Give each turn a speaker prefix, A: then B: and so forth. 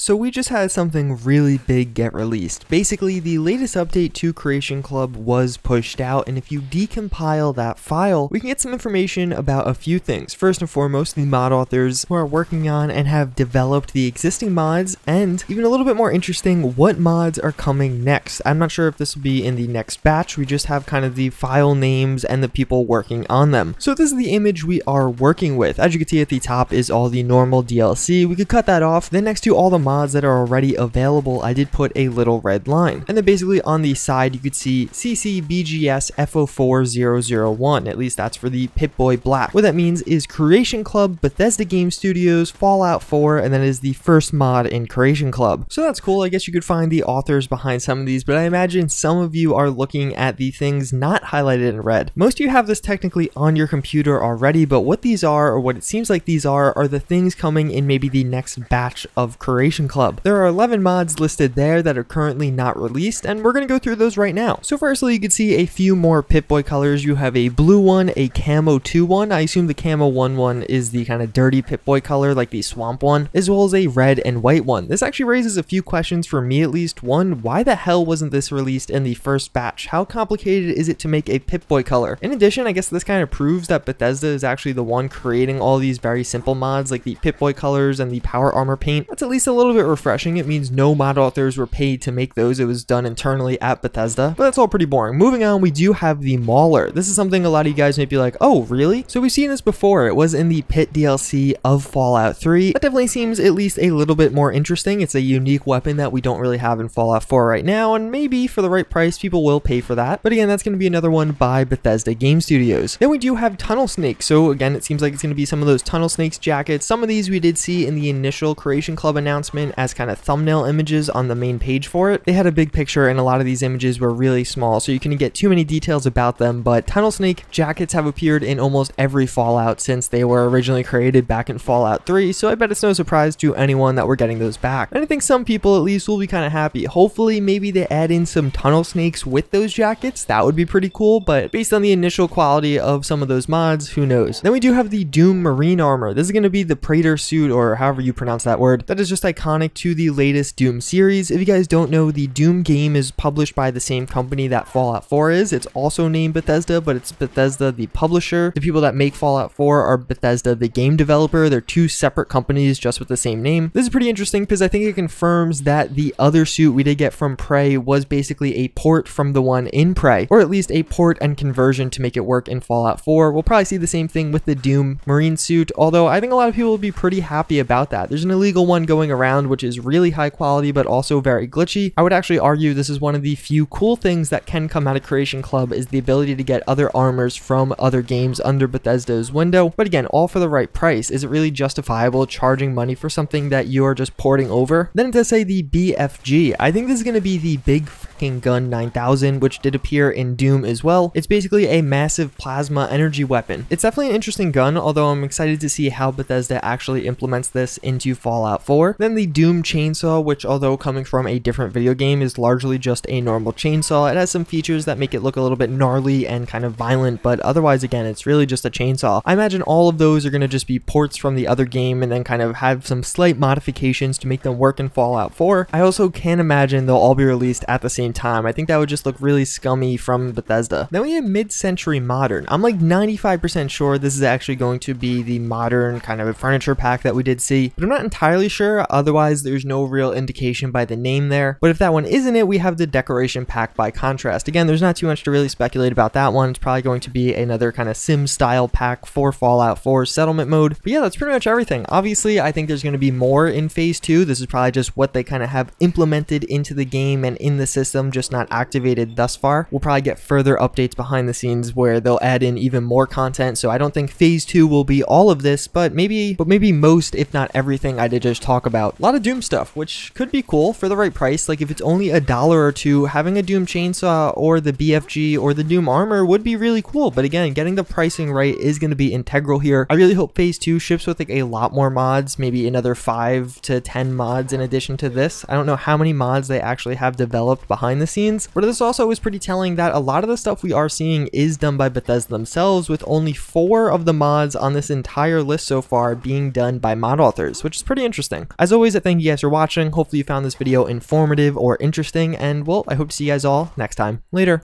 A: So we just had something really big get released. Basically, the latest update to Creation Club was pushed out, and if you decompile that file, we can get some information about a few things. First and foremost, the mod authors who are working on and have developed the existing mods, and even a little bit more interesting, what mods are coming next. I'm not sure if this will be in the next batch. We just have kind of the file names and the people working on them. So this is the image we are working with. As you can see at the top is all the normal DLC. We could cut that off. Then next to all the mods that are already available, I did put a little red line. And then basically on the side, you could see CC BGS F04001. At least that's for the Pip-Boy Black. What that means is Creation Club, Bethesda Game Studios, Fallout 4, and that is the first mod in Creation Club. So that's cool. I guess you could find the authors behind some of these, but I imagine some of you are looking at the things not highlighted in red. Most of you have this technically on your computer already, but what these are, or what it seems like these are the things coming in maybe the next batch of Creation Club. There are 11 mods listed there that are currently not released, and we're going to go through those right now. So firstly, you can see a few more Pip-Boy colors. You have a blue one, a camo 2 one. I assume the camo 1 one is the kind of dirty Pip-Boy color, like the swamp one, as well as a red and white one. This actually raises a few questions for me at least. One, why the hell wasn't this released in the first batch? How complicated is it to make a Pip-Boy color? In addition, I guess this kind of proves that Bethesda is actually the one creating all these very simple mods like the Pip-Boy colors and the power armor paint. That's at least a little bit refreshing. It means no mod authors were paid to make those. It was done internally at Bethesda, but that's all pretty boring. Moving on, we do have the Mauler. This is something a lot of you guys might be like, oh really? So we've seen this before. It was in the Pit DLC of Fallout 3. That definitely seems at least a little bit more interesting. It's a unique weapon that we don't really have in Fallout 4 right now, and maybe for the right price people will pay for that. But again, that's going to be another one by Bethesda Game Studios. Then we do have Tunnel Snake. So again, it seems like it's going to be some of those Tunnel Snakes jackets. Some of these we did see in the initial Creation Club announcement as kind of thumbnail images on the main page for it. They had a big picture and a lot of these images were really small, so you couldn't get too many details about them, but Tunnel Snake jackets have appeared in almost every Fallout since they were originally created back in Fallout 3, so I bet it's no surprise to anyone that we're getting those back. And I think some people at least will be kind of happy. Hopefully maybe they add in some Tunnel Snakes with those jackets. That would be pretty cool, but based on the initial quality of some of those mods, who knows. Then we do have the Doom Marine Armor. This is going to be the Praetor suit, or however you pronounce that word. That is just iconic to the latest Doom series. If you guys don't know, the Doom game is published by the same company that Fallout 4 is. It's also named Bethesda, but it's Bethesda the publisher. The people that make Fallout 4 are Bethesda the game developer. They're two separate companies just with the same name. This is pretty interesting because I think it confirms that the other suit we did get from Prey was basically a port from the one in Prey, or at least a port and conversion to make it work in Fallout 4. We'll probably see the same thing with the Doom Marine suit, although I think a lot of people will be pretty happy about that. There's an illegal one going around which is really high quality but also very glitchy. I would actually argue this is one of the few cool things that can come out of Creation Club, is the ability to get other armors from other games under Bethesda's window. But again, all for the right price. Is it really justifiable charging money for something that you're just porting over? Then it does say the BFG. I think this is going to be the Big Fucking Gun 9000, which did appear in Doom as well. It's basically a massive plasma energy weapon. It's definitely an interesting gun, although I'm excited to see how Bethesda actually implements this into Fallout 4. Then the Doom Chainsaw, which although coming from a different video game is largely just a normal chainsaw. It has some features that make it look a little bit gnarly and kind of violent, but otherwise again it's really just a chainsaw. I imagine all of those are going to just be ports from the other game and then kind of have some slight modifications to make them work in Fallout 4. I also can't imagine they'll all be released at the same time. I think that would just look really scummy from Bethesda. Then we have Mid-Century Modern. I'm like 95% sure this is actually going to be the modern kind of furniture pack that we did see, but I'm not entirely sure. Otherwise there's no real indication by the name there. But if that one isn't it, we have the decoration pack by contrast. Again, there's not too much to really speculate about that one. It's probably going to be another kind of sim style pack for Fallout 4 settlement mode. But yeah, that's pretty much everything. Obviously I think there's going to be more in phase 2. This is probably just what they kind of have implemented into the game and in the system, just not activated thus far. We'll probably get further updates behind the scenes where they'll add in even more content. So I don't think phase 2 will be all of this, but maybe most, if not everything I did just talk about. A lot of Doom stuff, which could be cool for the right price. Like if it's only $1 or $2, having a Doom chainsaw or the BFG or the Doom armor would be really cool. But again, getting the pricing right is going to be integral here. I really hope phase 2 ships with like a lot more mods, maybe another 5 to 10 mods in addition to this. I don't know how many mods they actually have developed behind behind the scenes. But this also is pretty telling that a lot of the stuff we are seeing is done by Bethesda themselves, with only 4 of the mods on this entire list so far being done by mod authors, which is pretty interesting. As always, I thank you guys for watching. Hopefully you found this video informative or interesting, and well, I hope to see you guys all next time. Later.